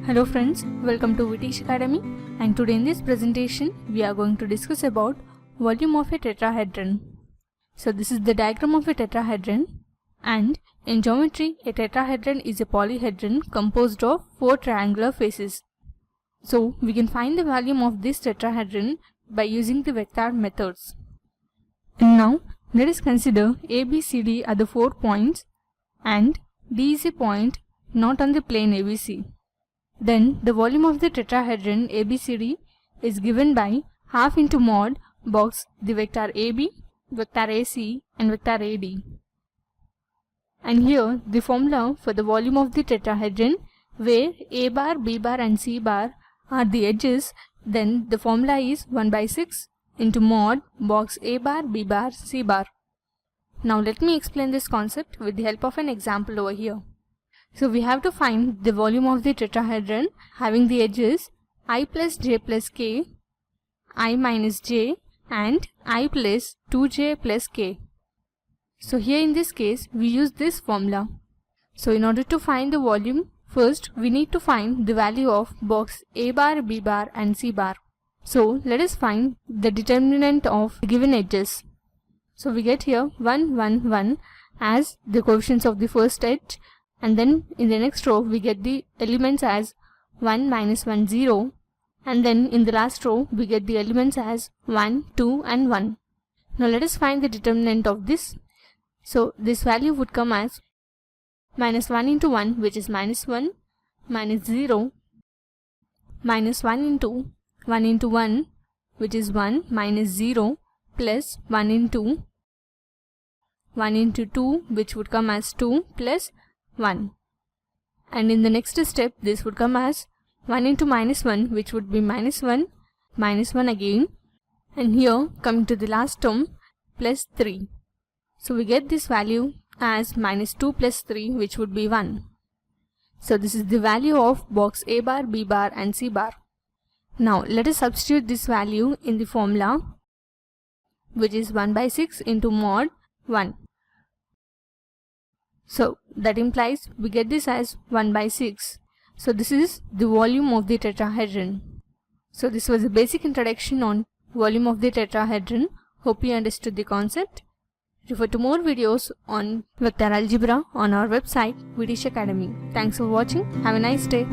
Hello friends, welcome to Vitish Academy, and today in this presentation we are going to discuss about volume of a tetrahedron. So this is the diagram of a tetrahedron, and in geometry a tetrahedron is a polyhedron composed of 4 triangular faces. So we can find the volume of this tetrahedron by using the vector methods. And now let us consider A, B, C, D are the 4 points and D is a point not on the plane ABC. Then the volume of the tetrahedron ABCD is given by half into mod box the vector AB, vector AC and vector AD. And here the formula for the volume of the tetrahedron, where A bar, B bar and C bar are the edges, then the formula is 1/6 into mod box A bar, B bar, C bar. Now let me explain this concept with the help of an example over here. So we have to find the volume of the tetrahedron having the edges I plus j plus k, I minus j and I plus 2j plus k. So here in this case we use this formula. So in order to find the volume, first we need to find the value of box A bar, B bar and C bar. So let us find the determinant of the given edges. So we get here 1, 1, 1 as the coefficients of the first edge. And then in the next row we get the elements as 1, minus 1, 0. And then in the last row we get the elements as 1, 2 and 1. Now let us find the determinant of this. So this value would come as minus 1 into 1, which is minus 1, minus 0, minus 1 into 1, which is 1, minus 0, plus 1 into 2, which would come as 2, plus 1. And in the next step this would come as 1 into minus 1, which would be minus 1, minus 1 again, and here coming to the last term plus 3. So we get this value as minus 2 plus 3, which would be 1. So this is the value of box A bar, B bar and C bar. Now let us substitute this value in the formula, which is 1/6 into mod 1. So that implies we get this as 1/6. So this is the volume of the tetrahedron. So this was a basic introduction on volume of the tetrahedron. Hope you understood the concept. Refer to more videos on vector algebra on our website Vitish Academy. Thanks for watching. Have a nice day.